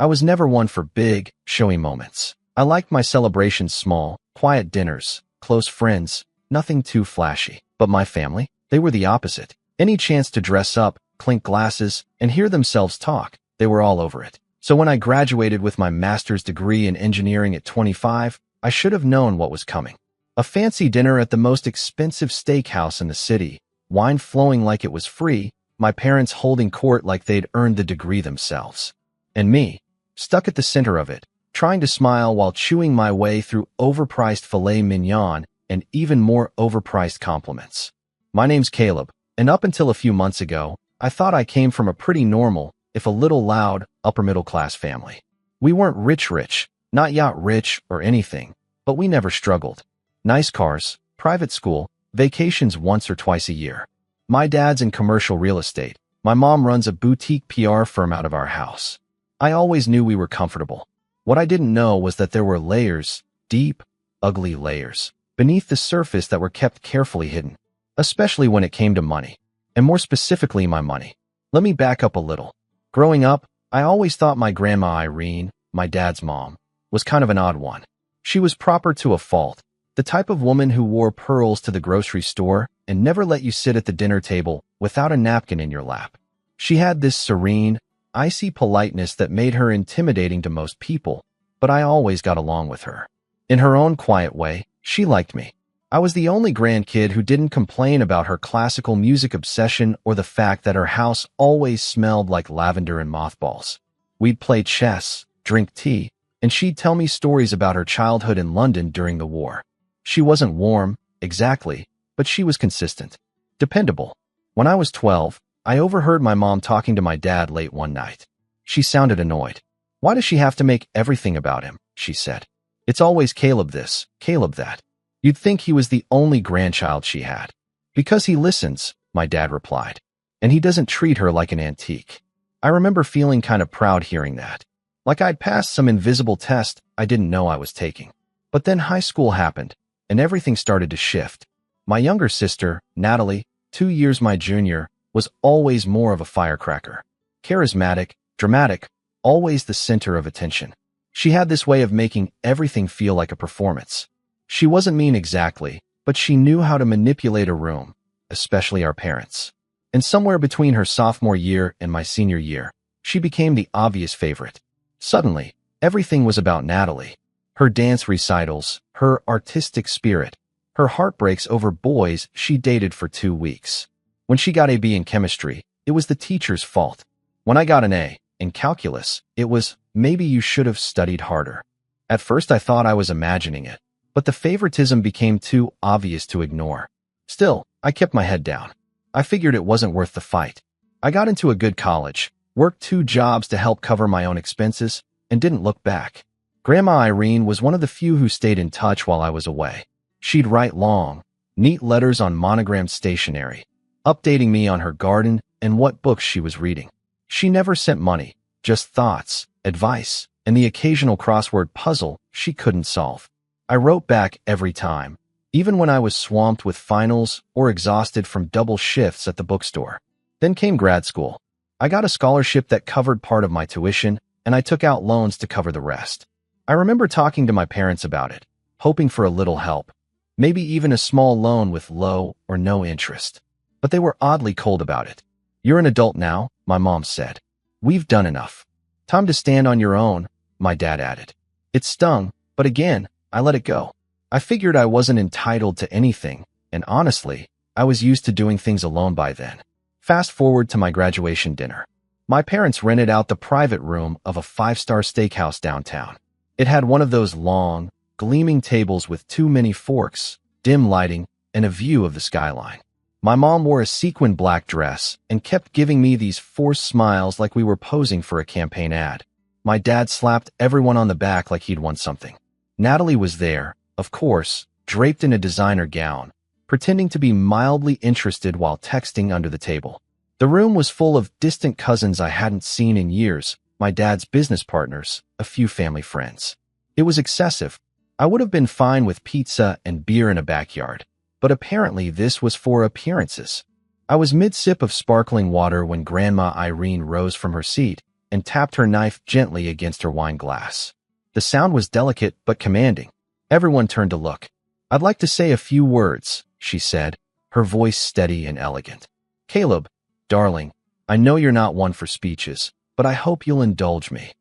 I was never one for big, showy moments. I liked my celebrations small, quiet dinners, close friends, nothing too flashy. But my family? They were the opposite. Any chance to dress up, clink glasses, and hear themselves talk, they were all over it. So when I graduated with my master's degree in engineering at 25, I should have known what was coming. A fancy dinner at the most expensive steakhouse in the city, wine flowing like it was free, my parents holding court like they'd earned the degree themselves. And me, stuck at the center of it, trying to smile while chewing my way through overpriced filet mignon and even more overpriced compliments. My name's Caleb, and up until a few months ago, I thought I came from a pretty normal, if a little loud, upper-middle-class family. We weren't rich, not yacht rich or anything, but we never struggled. Nice cars, private school, vacations once or twice a year. My dad's in commercial real estate. My mom runs a boutique PR firm out of our house. I always knew we were comfortable. What I didn't know was that there were layers, deep, ugly layers, beneath the surface that were kept carefully hidden, especially when it came to money, and more specifically my money. Let me back up a little. Growing up, I always thought my grandma Irene, my dad's mom, was kind of an odd one. She was proper to a fault, the type of woman who wore pearls to the grocery store and never let you sit at the dinner table without a napkin in your lap. She had this serene, icy politeness that made her intimidating to most people, but I always got along with her. In her own quiet way, she liked me. I was the only grandkid who didn't complain about her classical music obsession or the fact that her house always smelled like lavender and mothballs. We'd play chess, drink tea, and she'd tell me stories about her childhood in London during the war. She wasn't warm, exactly, but she was consistent. Dependable. When I was 12, I overheard my mom talking to my dad late one night. She sounded annoyed. "Why does she have to make everything about him?" she said. "It's always Caleb this, Caleb that." You'd think he was the only grandchild she had. "Because he listens," my dad replied. "And he doesn't treat her like an antique." I remember feeling kind of proud hearing that. Like I'd passed some invisible test I didn't know I was taking. But then high school happened, and everything started to shift. My younger sister, Natalie, 2 years my junior, was always more of a firecracker. Charismatic, dramatic, always the center of attention. She had this way of making everything feel like a performance. She wasn't mean exactly, but she knew how to manipulate a room, especially our parents. And somewhere between her sophomore year and my senior year, she became the obvious favorite. Suddenly, everything was about Natalie. Her dance recitals, her artistic spirit, her heartbreaks over boys she dated for 2 weeks. When she got a B in chemistry, it was the teacher's fault. When I got an A in calculus, it was, maybe you should have studied harder. At first I thought I was imagining it, but the favoritism became too obvious to ignore. Still, I kept my head down. I figured it wasn't worth the fight. I got into a good college, worked 2 jobs to help cover my own expenses, and didn't look back. Grandma Irene was one of the few who stayed in touch while I was away. She'd write long, neat letters on monogrammed stationery, updating me on her garden and what books she was reading. She never sent money, just thoughts, advice, and the occasional crossword puzzle she couldn't solve. I wrote back every time, even when I was swamped with finals or exhausted from double shifts at the bookstore. Then came grad school. I got a scholarship that covered part of my tuition, and I took out loans to cover the rest. I remember talking to my parents about it, hoping for a little help, maybe even a small loan with low or no interest. But they were oddly cold about it. "You're an adult now," my mom said. "We've done enough. Time to stand on your own," my dad added. It stung, but again, I let it go. I figured I wasn't entitled to anything, and honestly, I was used to doing things alone by then. Fast forward to my graduation dinner. My parents rented out the private room of a 5-star steakhouse downtown. It had one of those long, gleaming tables with too many forks, dim lighting, and a view of the skyline. My mom wore a sequin black dress and kept giving me these forced smiles like we were posing for a campaign ad. My dad slapped everyone on the back like he'd won something. Natalie was there, of course, draped in a designer gown, pretending to be mildly interested while texting under the table. The room was full of distant cousins I hadn't seen in years, my dad's business partners, a few family friends. It was excessive. I would have been fine with pizza and beer in a backyard, but apparently this was for appearances. I was mid-sip of sparkling water when Grandma Irene rose from her seat, and tapped her knife gently against her wine glass. The sound was delicate but commanding. Everyone turned to look. "I'd like to say a few words," she said, her voice steady and elegant. "Caleb, darling, I know you're not one for speeches, but I hope you'll indulge me."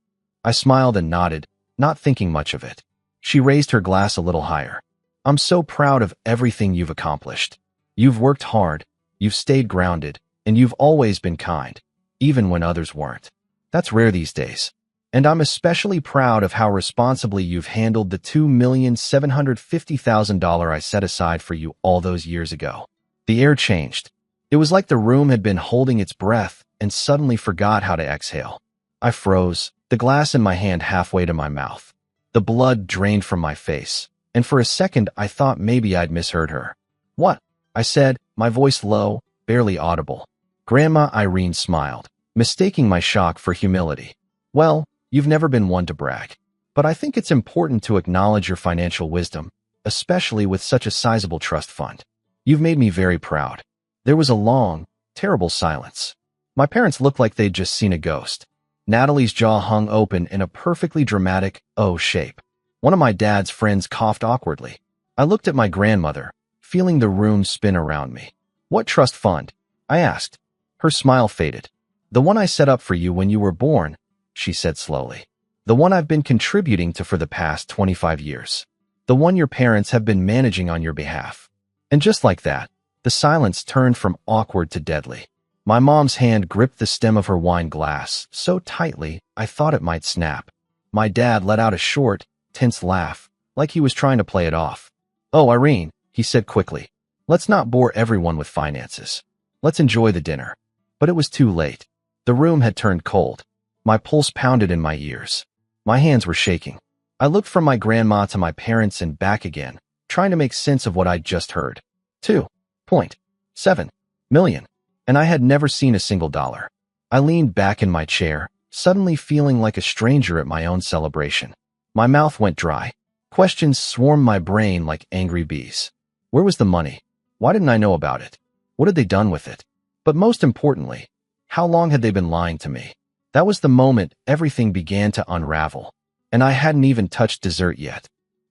I smiled and nodded, not thinking much of it. She raised her glass a little higher. "I'm so proud of everything you've accomplished. You've worked hard, you've stayed grounded, and you've always been kind, even when others weren't. That's rare these days. And I'm especially proud of how responsibly you've handled the $2,750,000 I set aside for you all those years ago." The air changed. It was like the room had been holding its breath and suddenly forgot how to exhale. I froze, the glass in my hand halfway to my mouth. The blood drained from my face, and for a second I thought maybe I'd misheard her. "What?" I said, my voice low, barely audible. Grandma Irene smiled, mistaking my shock for humility. "Well, you've never been one to brag, but I think it's important to acknowledge your financial wisdom, especially with such a sizable trust fund. You've made me very proud." There was a long, terrible silence. My parents looked like they'd just seen a ghost. Natalie's jaw hung open in a perfectly dramatic O shape. One of my dad's friends coughed awkwardly. I looked at my grandmother, feeling the room spin around me. "What trust fund?" I asked. Her smile faded. "The one I set up for you when you were born," she said slowly. "The one I've been contributing to for the past 25 years. The one your parents have been managing on your behalf." And just like that, the silence turned from awkward to deadly. My mom's hand gripped the stem of her wine glass so tightly I thought it might snap. My dad let out a short, tense laugh, like he was trying to play it off. "Oh, Irene," he said quickly, "let's not bore everyone with finances. Let's enjoy the dinner." But it was too late. The room had turned cold. My pulse pounded in my ears. My hands were shaking. I looked from my grandma to my parents and back again, trying to make sense of what I'd just heard. $2.7 million. And I had never seen a single dollar. I leaned back in my chair, suddenly feeling like a stranger at my own celebration. My mouth went dry. Questions swarmed my brain like angry bees. Where was the money? Why didn't I know about it? What had they done with it? But most importantly, how long had they been lying to me? That was the moment everything began to unravel. And I hadn't even touched dessert yet.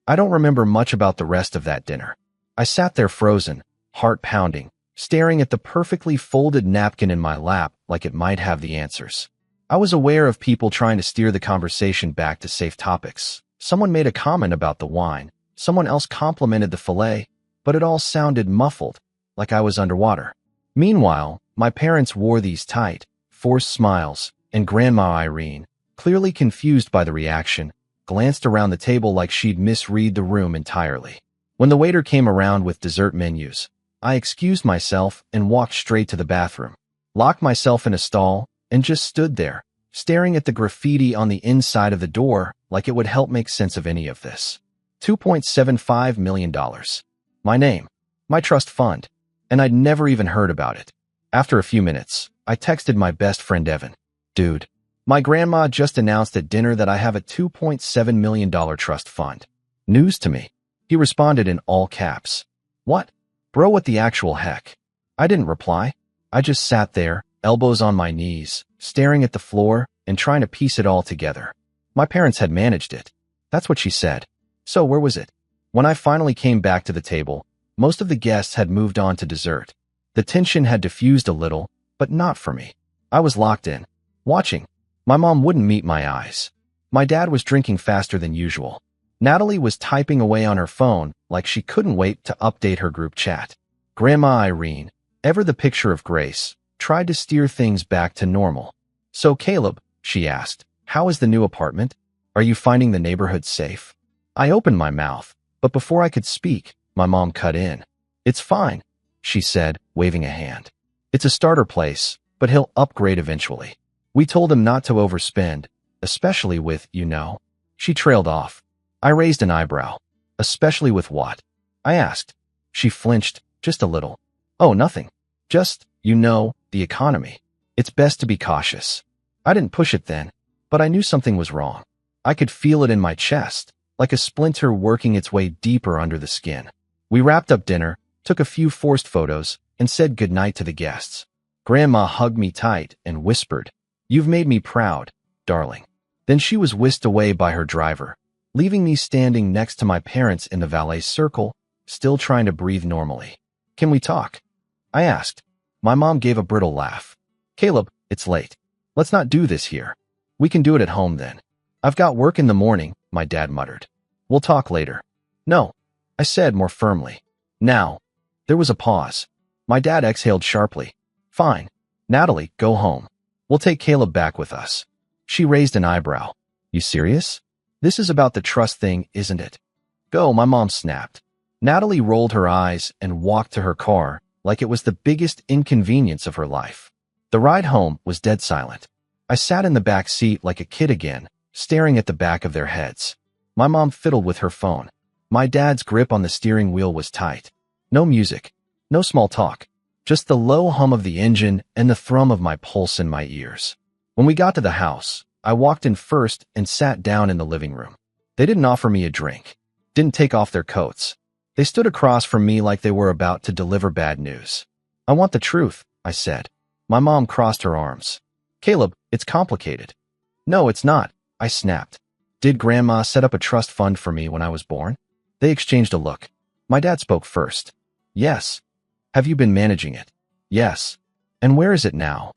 I don't remember much about the rest of that dinner. I sat there frozen, heart pounding, staring at the perfectly folded napkin in my lap like it might have the answers. I was aware of people trying to steer the conversation back to safe topics. Someone made a comment about the wine. Someone else complimented the filet, but it all sounded muffled, like I was underwater. Meanwhile, my parents wore these tight, forced smiles, and Grandma Irene, clearly confused by the reaction, glanced around the table like she'd misread the room entirely. When the waiter came around with dessert menus, I excused myself and walked straight to the bathroom, locked myself in a stall, and just stood there, staring at the graffiti on the inside of the door like it would help make sense of any of this. $2.75 million. My name. My trust fund. And I'd never even heard about it. After a few minutes, I texted my best friend Evan. "Dude, my grandma just announced at dinner that I have a $2.7 million trust fund. News to me." He responded in all caps. "What? Bro, what the actual heck?" I didn't reply. I just sat there, elbows on my knees, staring at the floor and trying to piece it all together. My parents had managed it. That's what she said. So where was it? When I finally came back to the table, most of the guests had moved on to dessert. The tension had diffused a little, but not for me. I was locked in, watching. My mom wouldn't meet my eyes. My dad was drinking faster than usual. Natalie was typing away on her phone like she couldn't wait to update her group chat. Grandma Irene, ever the picture of grace, tried to steer things back to normal. "So Caleb," she asked, "how is the new apartment? Are you finding the neighborhood safe?" I opened my mouth, but before I could speak, my mom cut in. "It's fine," she said, waving a hand. "It's a starter place, but he'll upgrade eventually. We told him not to overspend, especially with, you know." She trailed off. I raised an eyebrow. "Especially with what?" I asked. She flinched, just a little. "Oh, nothing. Just, you know, the economy. It's best to be cautious." I didn't push it then, but I knew something was wrong. I could feel it in my chest, like a splinter working its way deeper under the skin. We wrapped up dinner, took a few forced photos, and said goodnight to the guests. Grandma hugged me tight and whispered, "You've made me proud, darling." Then she was whisked away by her driver, leaving me standing next to my parents in the valet circle, still trying to breathe normally. "Can we talk?" I asked. My mom gave a brittle laugh. "Caleb, it's late. Let's not do this here. We can do it at home then." "I've got work in the morning," my dad muttered. "We'll talk later." "No," I said more firmly. "Now." There was a pause. My dad exhaled sharply. "Fine. Natalie, go home. We'll take Caleb back with us." She raised an eyebrow. "You serious? This is about the trust thing, isn't it?" "Go," my mom snapped. Natalie rolled her eyes and walked to her car like it was the biggest inconvenience of her life. The ride home was dead silent. I sat in the back seat like a kid again, staring at the back of their heads. My mom fiddled with her phone. My dad's grip on the steering wheel was tight. No music, no small talk, just the low hum of the engine and the thrum of my pulse in my ears. When we got to the house, I walked in first and sat down in the living room. They didn't offer me a drink, didn't take off their coats. They stood across from me like they were about to deliver bad news. "I want the truth," I said. My mom crossed her arms. "Caleb, it's complicated." "No, it's not," I snapped. "Did Grandma set up a trust fund for me when I was born?" They exchanged a look. My dad spoke first. "Yes." "Have you been managing it?" "Yes." "And where is it now?"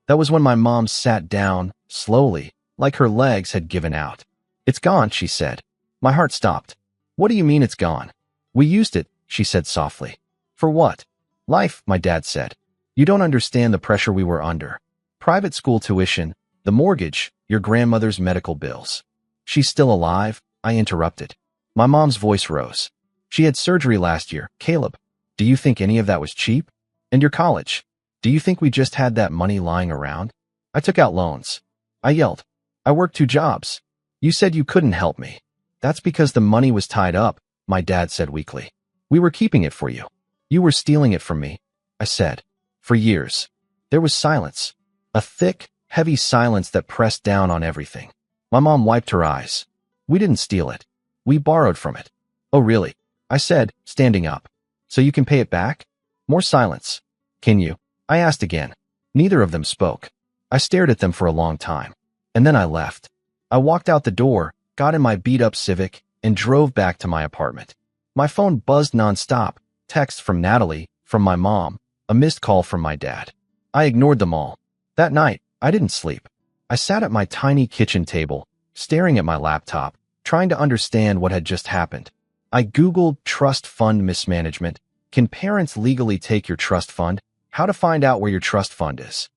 That was when my mom sat down, slowly, like her legs had given out. "It's gone," she said. My heart stopped. "What do you mean it's gone?" "We used it," she said softly. "For what?" "Life," my dad said. "You don't understand the pressure we were under. Private school tuition, the mortgage, your grandmother's medical bills." "She's still alive?" I interrupted. My mom's voice rose. "She had surgery last year. Caleb, do you think any of that was cheap? And your college? Do you think we just had that money lying around?" "I took out loans." I yelled. "I worked 2 jobs. You said you couldn't help me." "That's because the money was tied up," my dad said weakly. "We were keeping it for you. You were stealing it from me," I said. "For years." There was silence. A thick, heavy silence that pressed down on everything. My mom wiped her eyes. "We didn't steal it. We borrowed from it." "Oh, really?" I said, standing up. "So you can pay it back?" More silence. "Can you?" I asked again. Neither of them spoke. I stared at them for a long time. And then I left. I walked out the door, got in my beat-up Civic, and drove back to my apartment. My phone buzzed nonstop. Texts from Natalie, from my mom, a missed call from my dad. I ignored them all. That night, I didn't sleep. I sat at my tiny kitchen table, staring at my laptop, trying to understand what had just happened. I Googled trust fund mismanagement. Can parents legally take your trust fund? How to find out where your trust fund is.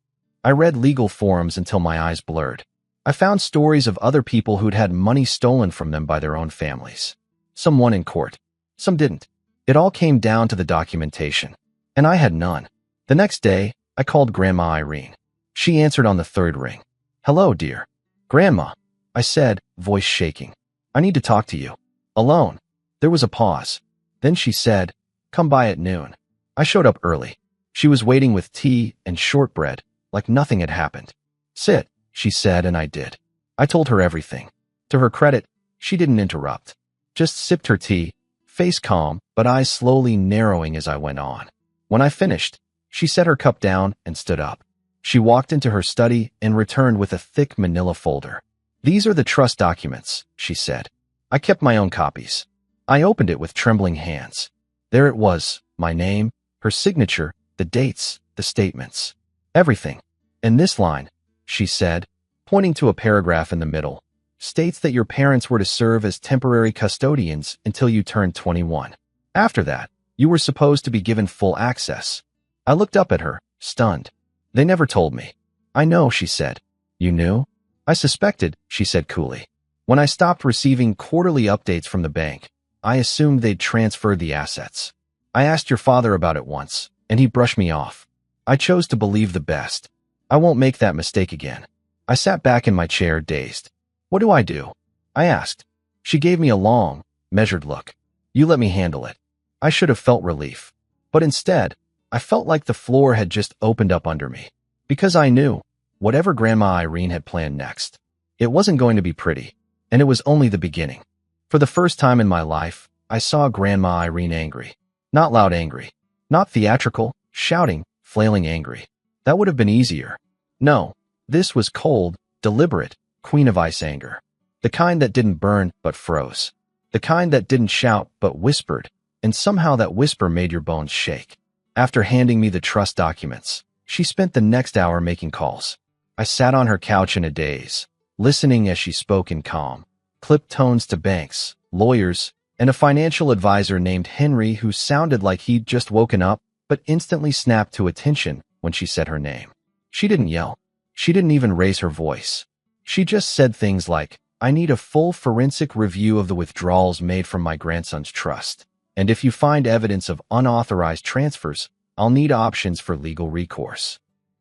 I read legal forums until my eyes blurred. I found stories of other people who'd had money stolen from them by their own families. Some won in court. Some didn't. It all came down to the documentation. And I had none. The next day, I called Grandma Irene. She answered on the 3rd ring. "Hello, dear." "Grandma," I said, voice shaking. "I need to talk to you. Alone." There was a pause. Then she said, "Come by at noon." I showed up early. She was waiting with tea and shortbread, like nothing had happened. "Sit," she said, and I did. I told her everything. To her credit, she didn't interrupt. Just sipped her tea, face calm, but eyes slowly narrowing as I went on. When I finished, she set her cup down and stood up. She walked into her study and returned with a thick manila folder. "These are the trust documents," she said. I kept my own copies. I opened it with trembling hands. There it was, my name, her signature, the dates, the statements. Everything. "And this line," she said, pointing to a paragraph in the middle, "states that your parents were to serve as temporary custodians until you turned 21. After that, you were supposed to be given full access." I looked up at her, stunned. "They never told me." "I know," she said. "You knew?" "I suspected," she said coolly. "When I stopped receiving quarterly updates from the bank, I assumed they'd transferred the assets. I asked your father about it once, and he brushed me off. I chose to believe the best. I won't make that mistake again." I sat back in my chair, dazed. "What do I do?" I asked. She gave me a long, measured look. "You let me handle it." I should have felt relief. But instead, I felt like the floor had just opened up under me. Because I knew, whatever Grandma Irene had planned next, it wasn't going to be pretty, and it was only the beginning. For the first time in my life, I saw Grandma Irene angry. Not loud angry. Not theatrical, shouting, flailing angry. That would have been easier. No, this was cold, deliberate, Queen of ice anger. The kind that didn't burn but froze. The kind that didn't shout but whispered, and somehow that whisper made your bones shake. After handing me the trust documents, she spent the next hour making calls. I sat on her couch in a daze, listening as she spoke in calm, clipped tones to banks, lawyers, and a financial advisor named Henry who sounded like he'd just woken up, but instantly snapped to attention when she said her name. She didn't yell. She didn't even raise her voice. She just said things like, "I need a full forensic review of the withdrawals made from my grandson's trust. And if you find evidence of unauthorized transfers, I'll need options for legal recourse."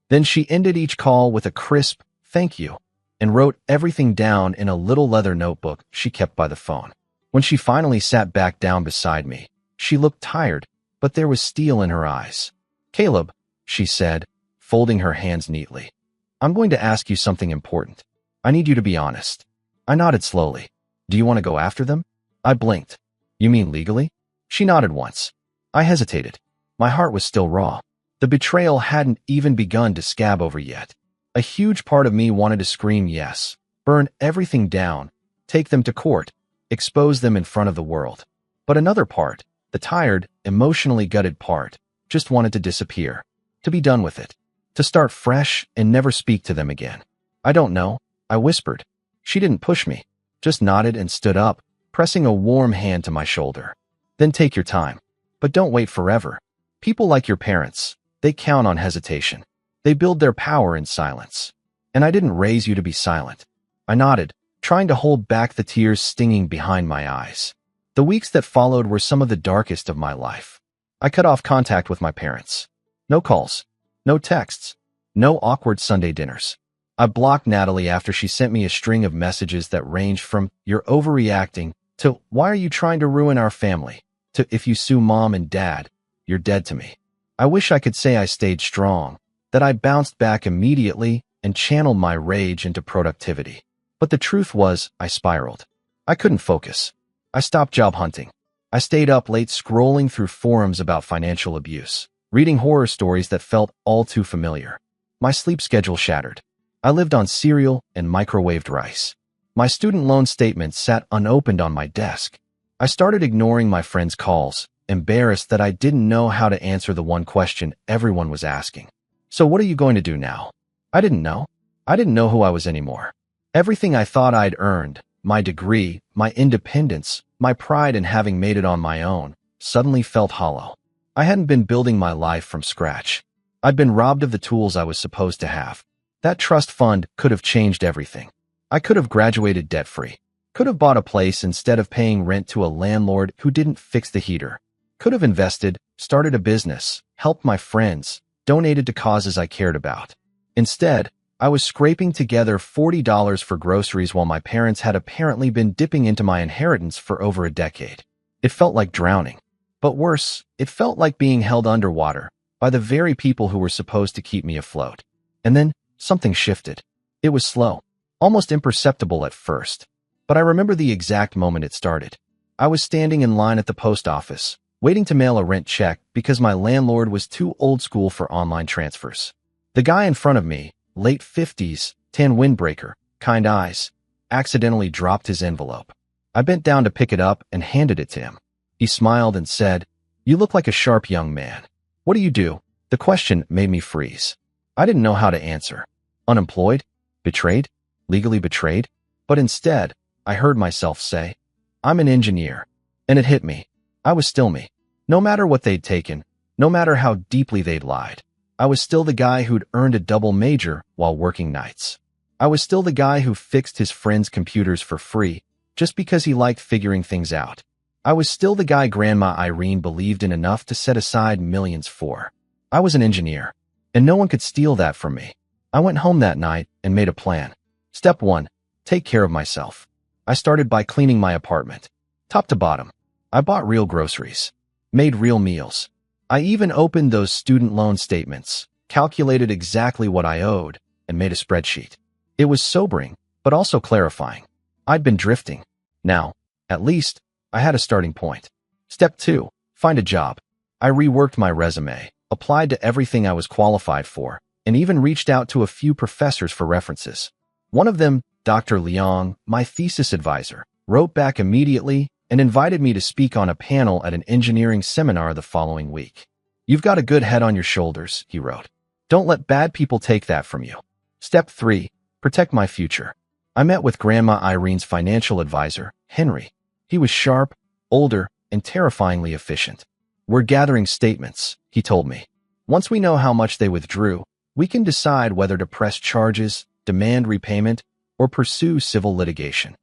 Then she ended each call with a crisp, "Thank you," and wrote everything down in a little leather notebook she kept by the phone. When she finally sat back down beside me, she looked tired, but there was steel in her eyes. "Caleb," she said, folding her hands neatly, "I'm going to ask you something important. I need you to be honest." I nodded slowly. "Do you want to go after them?" I blinked. "You mean legally?" She nodded once. I hesitated. My heart was still raw. The betrayal hadn't even begun to scab over yet. A huge part of me wanted to scream yes, burn everything down, take them to court, expose them in front of the world. But another part, the tired, emotionally gutted part, just wanted to disappear, to be done with it, to start fresh and never speak to them again. "I don't know," I whispered. She didn't push me, just nodded and stood up, pressing a warm hand to my shoulder. "Then take your time. But don't wait forever. People like your parents, they count on hesitation. They build their power in silence. And I didn't raise you to be silent." I nodded, trying to hold back the tears stinging behind my eyes. The weeks that followed were some of the darkest of my life. I cut off contact with my parents. No calls, no texts, no awkward Sunday dinners. I blocked Natalie after she sent me a string of messages that ranged from "You're overreacting" to "Why are you trying to ruin our family?" to "If you sue mom and dad, you're dead to me." I wish I could say I stayed strong, that I bounced back immediately and channeled my rage into productivity. But the truth was, I spiraled. I couldn't focus. I stopped job hunting. I stayed up late scrolling through forums about financial abuse, reading horror stories that felt all too familiar. My sleep schedule shattered. I lived on cereal and microwaved rice. My student loan statement sat unopened on my desk. I started ignoring my friends' calls, embarrassed that I didn't know how to answer the one question everyone was asking. "So what are you going to do now?" I didn't know. I didn't know who I was anymore. Everything I thought I'd earned, my degree, my independence, my pride in having made it on my own, suddenly felt hollow. I hadn't been building my life from scratch. I'd been robbed of the tools I was supposed to have. That trust fund could have changed everything. I could have graduated debt-free. Could have bought a place instead of paying rent to a landlord who didn't fix the heater. Could have invested, started a business, helped my friends, donated to causes I cared about. Instead, I was scraping together $40 for groceries while my parents had apparently been dipping into my inheritance for over a decade. It felt like drowning. But worse, it felt like being held underwater by the very people who were supposed to keep me afloat. And then something shifted. It was slow, almost imperceptible at first. But I remember the exact moment it started. I was standing in line at the post office, waiting to mail a rent check because my landlord was too old school for online transfers. The guy in front of me, late 50s, tan windbreaker, kind eyes, accidentally dropped his envelope. I bent down to pick it up and handed it to him. He smiled and said, "You look like a sharp young man. What do you do?" The question made me freeze. I didn't know how to answer. Unemployed? Betrayed? Legally betrayed? But instead, I heard myself say, "I'm an engineer." And it hit me. I was still me. No matter what they'd taken, no matter how deeply they'd lied, I was still the guy who'd earned a double major while working nights. I was still the guy who fixed his friends' computers for free just because he liked figuring things out. I was still the guy Grandma Irene believed in enough to set aside millions for. I was an engineer, and no one could steal that from me. I went home that night and made a plan. Step 1, take care of myself. I started by cleaning my apartment, top to bottom. I bought real groceries, made real meals. I even opened those student loan statements, calculated exactly what I owed, and made a spreadsheet. It was sobering, but also clarifying. I'd been drifting. Now, at least, I had a starting point. Step 2, find a job. I reworked my resume, applied to everything I was qualified for, and even reached out to a few professors for references. One of them, Dr. Leong, my thesis advisor, wrote back immediately and invited me to speak on a panel at an engineering seminar the following week. You've got a good head on your shoulders, he wrote. Don't let bad people take that from you. Step 3. Protect my future. I met with Grandma Irene's financial advisor, Henry. He was sharp, older, and terrifyingly efficient. We're gathering statements, he told me. Once we know how much they withdrew, we can decide whether to press charges, demand repayment, or pursue civil litigation.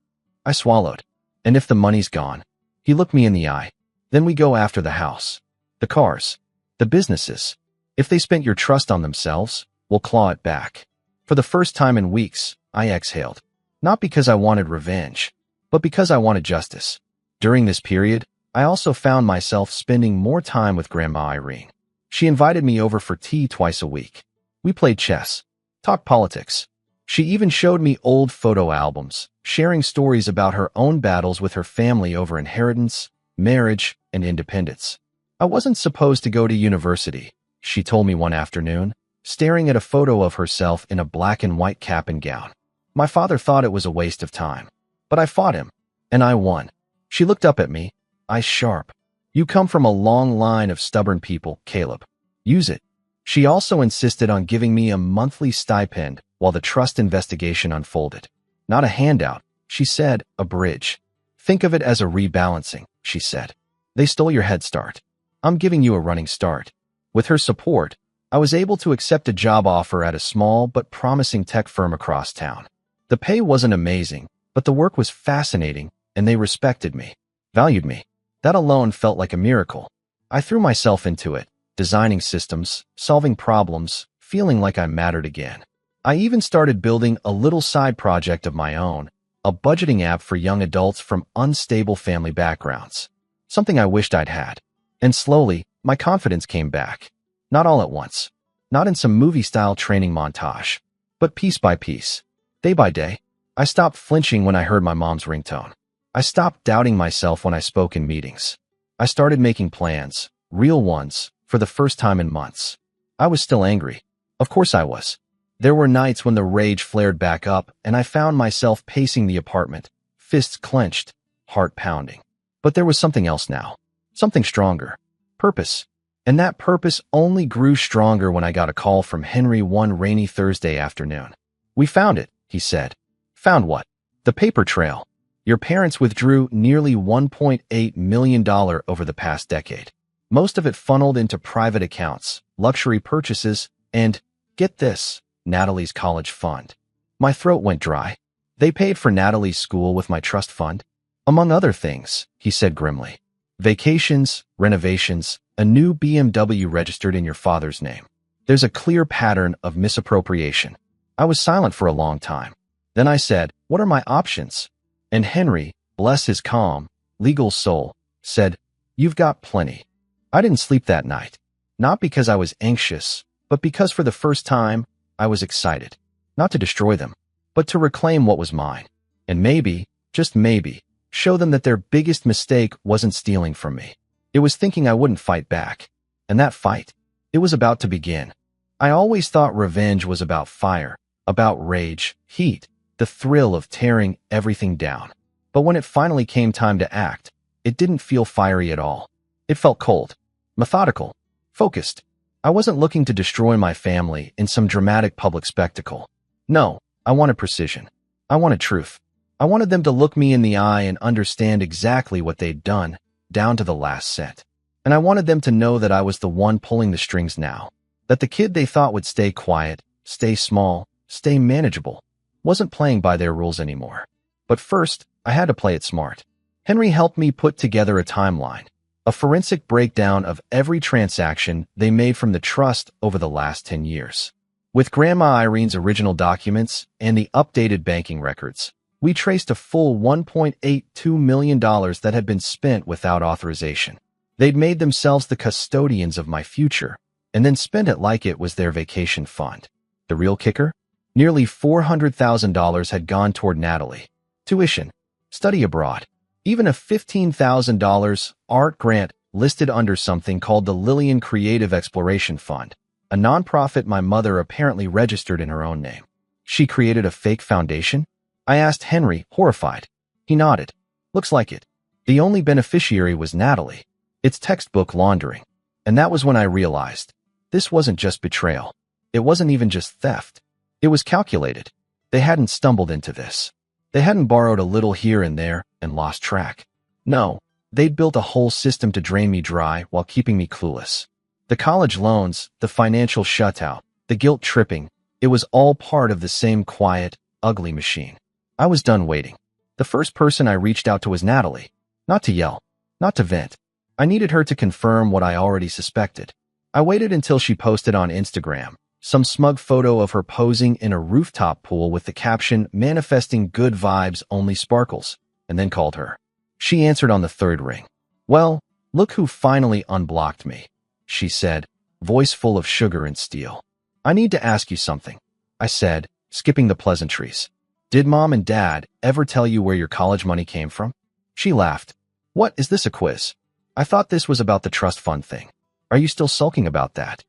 I swallowed. And if the money's gone? He looked me in the eye. Then we go after the house, the cars, the businesses. If they spent your trust on themselves, we'll claw it back. For the first time in weeks, I exhaled. Not because I wanted revenge, but because I wanted justice. During this period, I also found myself spending more time with Grandma Irene. She invited me over for tea twice a week. We played chess, talked politics. She even showed me old photo albums, sharing stories about her own battles with her family over inheritance, marriage, and independence. I wasn't supposed to go to university, she told me one afternoon, staring at a photo of herself in a black and white cap and gown. My father thought it was a waste of time, but I fought him, and I won. She looked up at me, eyes sharp. You come from a long line of stubborn people, Caleb. Use it. She also insisted on giving me a monthly stipend while the trust investigation unfolded. Not a handout, she said, a bridge. Think of it as a rebalancing, she said. They stole your head start. I'm giving you a running start. With her support, I was able to accept a job offer at a small but promising tech firm across town. The pay wasn't amazing, but the work was fascinating, and they respected me, valued me. That alone felt like a miracle. I threw myself into it, designing systems, solving problems, feeling like I mattered again. I even started building a little side project of my own, a budgeting app for young adults from unstable family backgrounds. Something I wished I'd had. And slowly, my confidence came back. Not all at once. Not in some movie-style training montage. But piece by piece. Day by day. I stopped flinching when I heard my mom's ringtone. I stopped doubting myself when I spoke in meetings. I started making plans, real ones, for the first time in months. I was still angry. Of course I was. There were nights when the rage flared back up and I found myself pacing the apartment, fists clenched, heart pounding. But there was something else now. Something stronger. Purpose. And that purpose only grew stronger when I got a call from Henry one rainy Thursday afternoon. We found it, he said. Found what? The paper trail. Your parents withdrew nearly $1.8 million over the past decade. Most of it funneled into private accounts, luxury purchases, and, get this, Natalie's college fund. My throat went dry. They paid for Natalie's school with my trust fund. Among other things, he said grimly. Vacations, renovations, a new BMW registered in your father's name. There's a clear pattern of misappropriation. I was silent for a long time. Then I said, what are my options? And Henry, bless his calm, legal soul, said, you've got plenty. I didn't sleep that night. Not because I was anxious, but because for the first time, I was excited. Not to destroy them, but to reclaim what was mine. And maybe, just maybe, show them that their biggest mistake wasn't stealing from me. It was thinking I wouldn't fight back. And that fight, it was about to begin. I always thought revenge was about fire, about rage, heat, the thrill of tearing everything down. But when it finally came time to act, it didn't feel fiery at all. It felt cold, methodical, focused. I wasn't looking to destroy my family in some dramatic public spectacle. No, I wanted precision. I wanted truth. I wanted them to look me in the eye and understand exactly what they'd done, down to the last cent. And I wanted them to know that I was the one pulling the strings now. That the kid they thought would stay quiet, stay small, stay manageable, wasn't playing by their rules anymore. But first, I had to play it smart. Henry helped me put together a timeline, a forensic breakdown of every transaction they made from the trust over the last 10 years. With Grandma Irene's original documents and the updated banking records, we traced a full $1.82 million that had been spent without authorization. They'd made themselves the custodians of my future, and then spent it like it was their vacation fund. The real kicker? Nearly $400,000 had gone toward Natalie. Tuition, study abroad, even a $15,000 art grant listed under something called the Lillian Creative Exploration Fund, a nonprofit my mother apparently registered in her own name. She created a fake foundation? I asked Henry, horrified. He nodded. Looks like it. The only beneficiary was Natalie. It's textbook laundering. And that was when I realized this wasn't just betrayal. It wasn't even just theft. It was calculated. They hadn't stumbled into this. They hadn't borrowed a little here and there and lost track. No, they'd built a whole system to drain me dry while keeping me clueless. The college loans, the financial shutout, the guilt tripping, it was all part of the same quiet, ugly machine. I was done waiting. The first person I reached out to was Natalie. Not to yell, not to vent. I needed her to confirm what I already suspected. I waited until she posted on Instagram some smug photo of her posing in a rooftop pool with the caption, "Manifesting good vibes, only sparkles," and then called her. She answered on the third ring. "Well, look who finally unblocked me," she said, voice full of sugar and steel. "I need to ask you something," I said, skipping the pleasantries. "Did Mom and Dad ever tell you where your college money came from?" She laughed. "What, is this a quiz? I thought this was about the trust fund thing. Are you still sulking about that?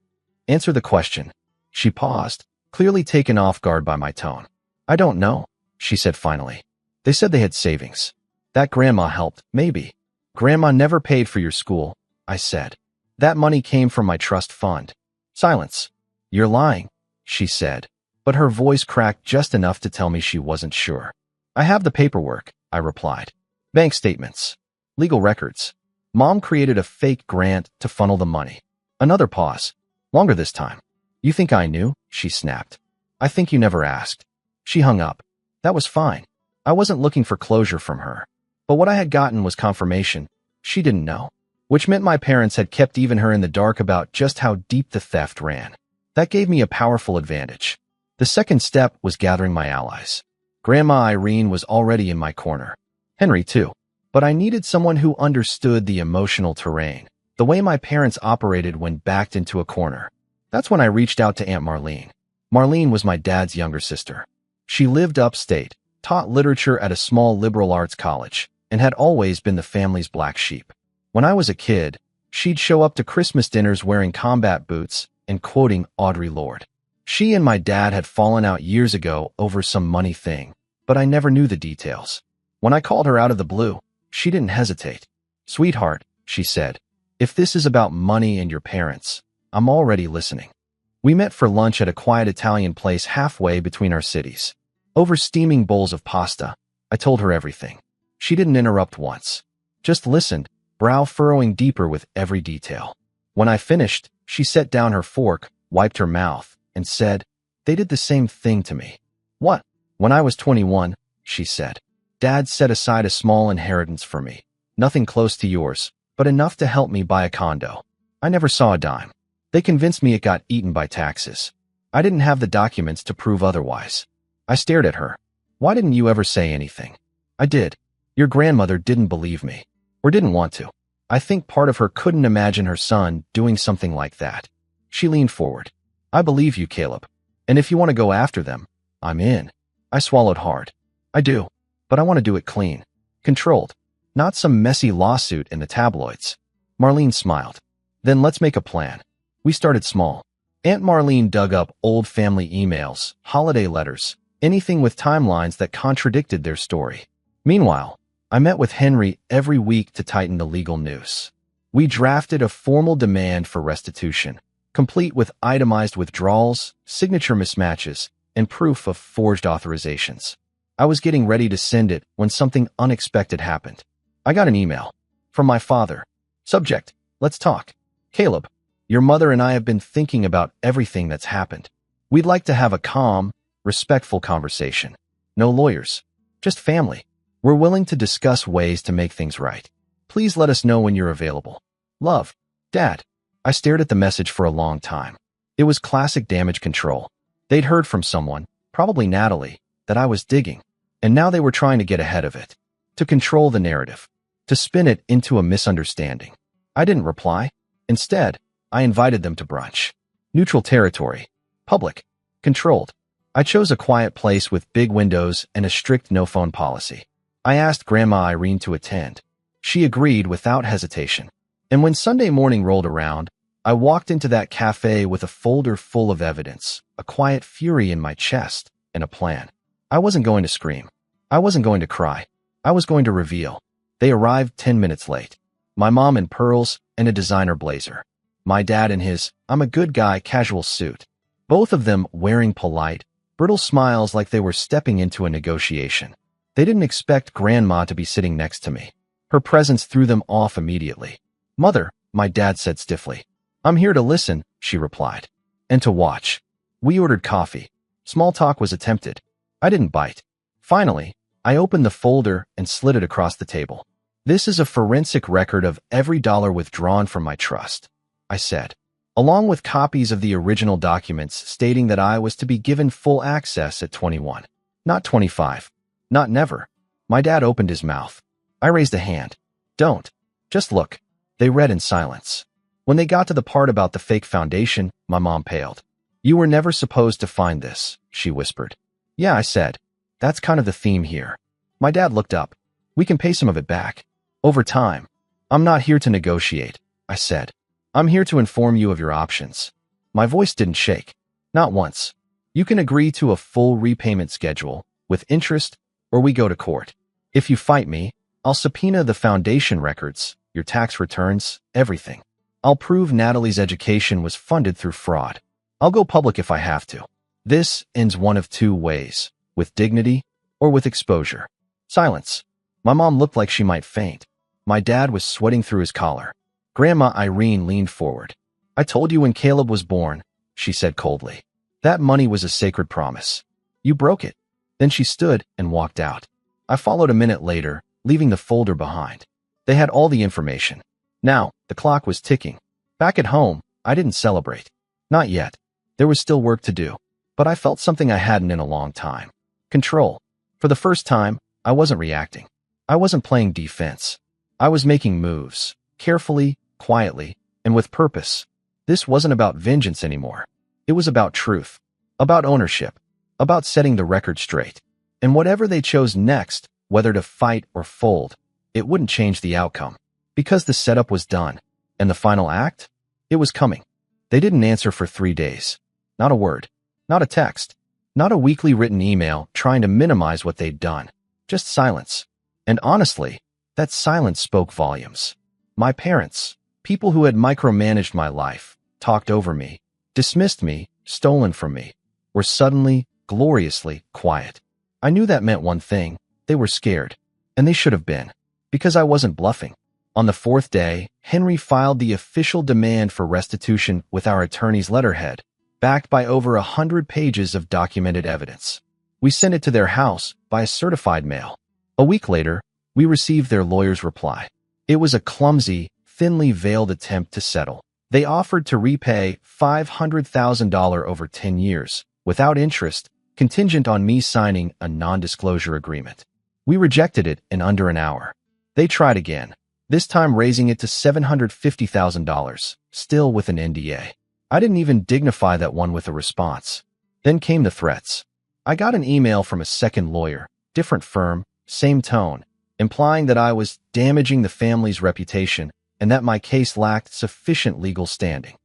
Answer the question." She paused, clearly taken off guard by my tone. "I don't know," she said finally. "They said they had savings. That grandma helped, maybe." "Grandma never paid for your school," I said. "That money came from my trust fund." Silence. "You're lying," she said, but her voice cracked just enough to tell me she wasn't sure. "I have the paperwork," I replied. "Bank statements. Legal records. Mom created a fake grant to funnel the money." Another pause. Longer this time. "You think I knew?" she snapped. "I think you never asked." She hung up. That was fine. I wasn't looking for closure from her. But what I had gotten was confirmation. She didn't know. Which meant my parents had kept even her in the dark about just how deep the theft ran. That gave me a powerful advantage. The second step was gathering my allies. Grandma Irene was already in my corner. Henry, too. But I needed someone who understood the emotional terrain, the way my parents operated when backed into a corner. That's when I reached out to Aunt Marlene. Marlene was my dad's younger sister. She lived upstate, taught literature at a small liberal arts college, and had always been the family's black sheep. When I was a kid, she'd show up to Christmas dinners wearing combat boots and quoting Audre Lorde. She and my dad had fallen out years ago over some money thing, but I never knew the details. When I called her out of the blue, she didn't hesitate. "Sweetheart," she said, "if this is about money and your parents, I'm already listening." We met for lunch at a quiet Italian place halfway between our cities. Over steaming bowls of pasta, I told her everything. She didn't interrupt once. Just listened, brow furrowing deeper with every detail. When I finished, she set down her fork, wiped her mouth, and said, "They did the same thing to me." "What?" "When I was 21, she said, Dad set aside a small inheritance for me. Nothing close to yours, but enough to help me buy a condo. I never saw a dime. They convinced me it got eaten by taxes. I didn't have the documents to prove otherwise." I stared at her. "Why didn't you ever say anything?" "I did. Your grandmother didn't believe me. Or didn't want to. I think part of her couldn't imagine her son doing something like that." She leaned forward. "I believe you, Caleb. And if you want to go after them, I'm in." I swallowed hard. "I do. But I want to do it clean. Controlled. Not some messy lawsuit in the tabloids." Marlene smiled. "Then let's make a plan." We started small. Aunt Marlene dug up old family emails, holiday letters, anything with timelines that contradicted their story. Meanwhile, I met with Henry every week to tighten the legal noose. We drafted a formal demand for restitution, complete with itemized withdrawals, signature mismatches, and proof of forged authorizations. I was getting ready to send it when something unexpected happened. I got an email. From my father. Subject: "Let's talk. Caleb, your mother and I have been thinking about everything that's happened. We'd like to have a calm, respectful conversation. No lawyers. Just family. We're willing to discuss ways to make things right. Please let us know when you're available. Love, Dad." I stared at the message for a long time. It was classic damage control. They'd heard from someone, probably Natalie, that I was digging, and now they were trying to get ahead of it. To control the narrative. To spin it into a misunderstanding. I didn't reply. Instead, I invited them to brunch. Neutral territory. Public. Controlled. I chose a quiet place with big windows and a strict no-phone policy. I asked Grandma Irene to attend. She agreed without hesitation. And when Sunday morning rolled around, I walked into that cafe with a folder full of evidence, a quiet fury in my chest, and a plan. I wasn't going to scream. I wasn't going to cry. I was going to reveal. They arrived 10 minutes late. My mom in pearls and a designer blazer. My dad in his "I'm a good guy" casual suit. Both of them wearing polite, brittle smiles like they were stepping into a negotiation. They didn't expect Grandma to be sitting next to me. Her presence threw them off immediately. "Mother," my dad said stiffly. "I'm here to listen," she replied. "And to watch." We ordered coffee. Small talk was attempted. I didn't bite. Finally, I opened the folder and slid it across the table. "This is a forensic record of every dollar withdrawn from my trust," I said, along with copies of the original documents stating that I was to be given full access at 21. Not 25. Not never. My dad opened his mouth. I raised a hand. "Don't. Just look." They read in silence. When they got to the part about the fake foundation, my mom paled. "You were never supposed to find this," she whispered. "Yeah," I said. "That's kind of the theme here." My dad looked up. "We can pay some of it back. Over time." "I'm not here to negotiate," I said. "I'm here to inform you of your options." My voice didn't shake. "Not once. You can agree to a full repayment schedule, with interest, or we go to court. If you fight me, I'll subpoena the foundation records, your tax returns, everything. I'll prove Natalie's education was funded through fraud. I'll go public if I have to. This ends one of two ways, with dignity or with exposure." Silence. My mom looked like she might faint. My dad was sweating through his collar. Grandma Irene leaned forward. "I told you when Caleb was born," she said coldly. "That money was a sacred promise. You broke it." Then she stood and walked out. I followed a minute later, leaving the folder behind. They had all the information. Now, the clock was ticking. Back at home, I didn't celebrate. Not yet. There was still work to do. But I felt something I hadn't in a long time. Control. For the first time, I wasn't reacting. I wasn't playing defense. I was making moves, carefully, quietly, and with purpose. This wasn't about vengeance anymore. It was about truth, about ownership, about setting the record straight. And whatever they chose next, whether to fight or fold, it wouldn't change the outcome. Because the setup was done. And the final act? It was coming. They didn't answer for 3 days. Not a word. Not a text. Not a weekly written email trying to minimize what they'd done. Just silence. And honestly, that silence spoke volumes. My parents, people who had micromanaged my life, talked over me, dismissed me, stolen from me, were suddenly, gloriously quiet. I knew that meant one thing. They were scared. And they should have been. Because I wasn't bluffing. On the 4th day, Henry filed the official demand for restitution with our attorney's letterhead, backed by over 100 pages of documented evidence. We sent it to their house by a certified mail. A week later, we received their lawyer's reply. It was a clumsy, thinly veiled attempt to settle. They offered to repay $500,000 over 10 years, without interest, contingent on me signing a non-disclosure agreement. We rejected it in under an hour. They tried again, this time raising it to $750,000, still with an NDA. I didn't even dignify that one with a response. Then came the threats. I got an email from a second lawyer, different firm, same tone, implying that I was damaging the family's reputation and that my case lacked sufficient legal standing.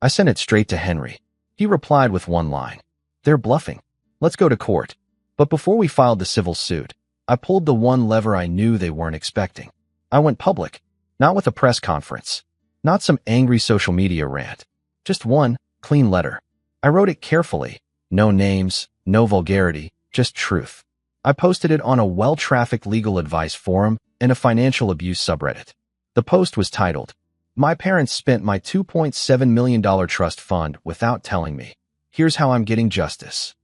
I sent it straight to Henry. He replied with one line. "They're bluffing. Let's go to court." But before we filed the civil suit, I pulled the one lever I knew they weren't expecting. I went public, not with a press conference, not some angry social media rant, just one clean letter. I wrote it carefully, no names, no vulgarity, just truth. I posted it on a well-trafficked legal advice forum and a financial abuse subreddit. The post was titled, "My parents spent my $2.7 million trust fund without telling me. Here's how I'm getting justice."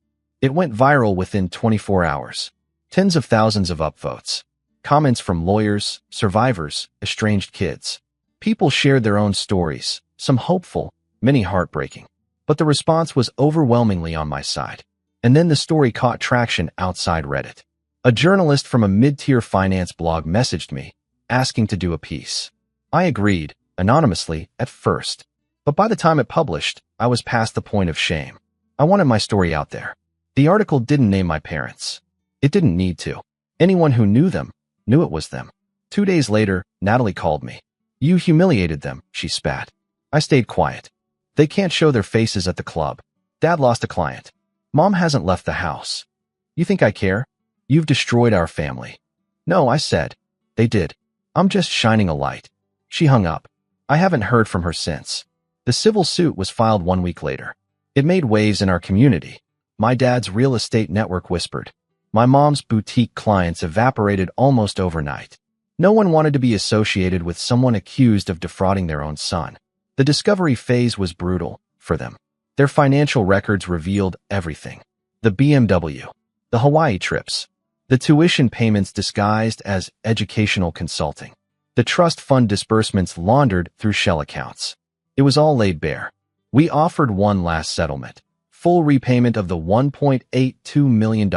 It went viral within 24 hours. Tens of thousands of upvotes. Comments from lawyers, survivors, estranged kids. People shared their own stories, some hopeful, many heartbreaking. But the response was overwhelmingly on my side. And then the story caught traction outside Reddit. A journalist from a mid-tier finance blog messaged me, asking to do a piece. I agreed, anonymously, at first. But by the time it published, I was past the point of shame. I wanted my story out there. The article didn't name my parents. It didn't need to. Anyone who knew them knew it was them. 2 days later, Natalie called me. "You humiliated them," she spat. I stayed quiet. "They can't show their faces at the club. Dad lost a client. Mom hasn't left the house. You think I care?" You've destroyed our family." "No," I said. "They did. I'm just shining a light." She hung up. I haven't heard from her since. The civil suit was filed 1 week later. It made waves in our community. My dad's real estate network whispered. My mom's boutique clients evaporated almost overnight. No one wanted to be associated with someone accused of defrauding their own son. The discovery phase was brutal for them. Their financial records revealed everything. The BMW, the Hawaii trips, the tuition payments disguised as educational consulting, the trust fund disbursements laundered through shell accounts. It was all laid bare. We offered one last settlement, full repayment of the $1.82 million,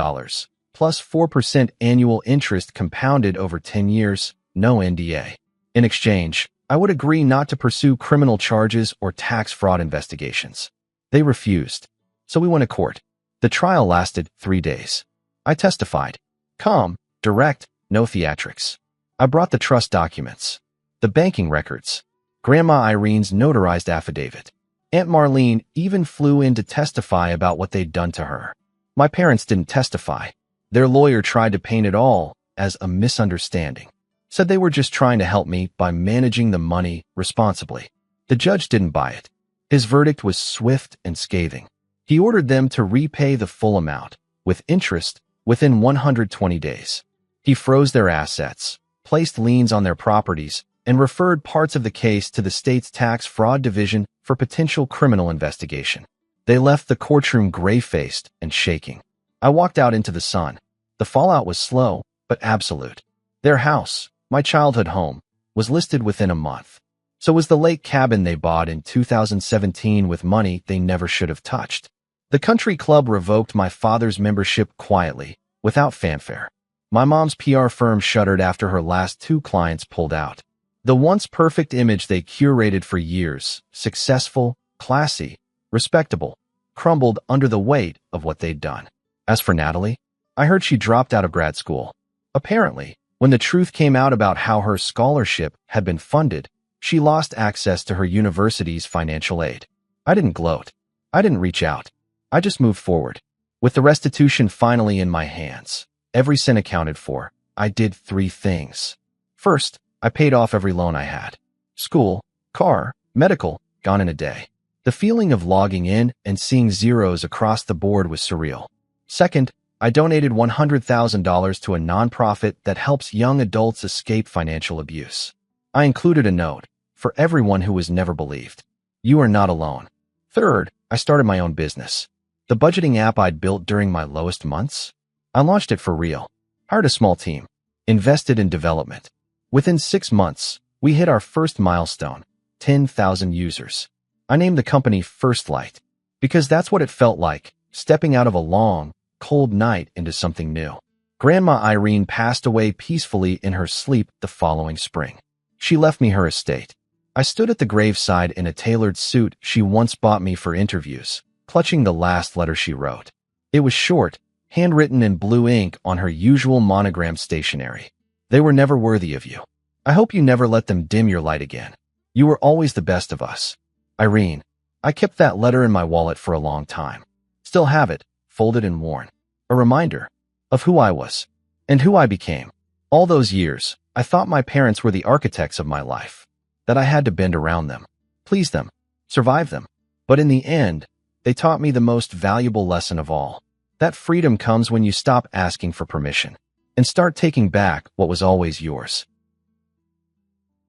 plus 4% annual interest compounded over 10 years, no NDA. In exchange, I would agree not to pursue criminal charges or tax fraud investigations. They refused, so we went to court. The trial lasted 3 days. I testified. Calm, direct, no theatrics. I brought the trust documents, the banking records, Grandma Irene's notarized affidavit. Aunt Marlene even flew in to testify about what they'd done to her. My parents didn't testify. Their lawyer tried to paint it all as a misunderstanding. Said they were just trying to help me by managing the money responsibly. The judge didn't buy it. His verdict was swift and scathing. He ordered them to repay the full amount, with interest, within 120 days. He froze their assets, placed liens on their properties, and referred parts of the case to the state's tax fraud division for potential criminal investigation. They left the courtroom gray-faced and shaking. I walked out into the sun. The fallout was slow, but absolute. Their house, my childhood home, was listed within a month. So was the lake cabin they bought in 2017 with money they never should have touched. The country club revoked my father's membership quietly, without fanfare. My mom's PR firm shuttered after her last 2 clients pulled out. The once perfect image they curated for years, successful, classy, respectable, crumbled under the weight of what they'd done. As for Natalie, I heard she dropped out of grad school. Apparently, when the truth came out about how her scholarship had been funded, she lost access to her university's financial aid. I didn't gloat. I didn't reach out. I just moved forward. With the restitution finally in my hands, every cent accounted for, I did 3 things. First, I paid off every loan I had. School, car, medical, gone in a day. The feeling of logging in and seeing zeros across the board was surreal. Second, I donated $100,000 to a nonprofit that helps young adults escape financial abuse. I included a note for everyone who was never believed. You are not alone. Third, I started my own business. The budgeting app I'd built during my lowest months. I launched it for real. Hired a small team. Invested in development. Within 6 months, we hit our first milestone, 10,000 users. I named the company First Light because that's what it felt like, stepping out of a long, cold night into something new. Grandma Irene passed away peacefully in her sleep the following spring. She left me her estate. I stood at the graveside in a tailored suit she once bought me for interviews, clutching the last letter she wrote. It was short, handwritten in blue ink on her usual monogram stationery. They were never worthy of you. I hope you never let them dim your light again. You were always the best of us. Irene. I kept that letter in my wallet for a long time. Still have it, folded and worn. A reminder of who I was and who I became. All those years, I thought my parents were the architects of my life, that I had to bend around them, please them, survive them. But in the end, they taught me the most valuable lesson of all. That freedom comes when you stop asking for permission and start taking back what was always yours.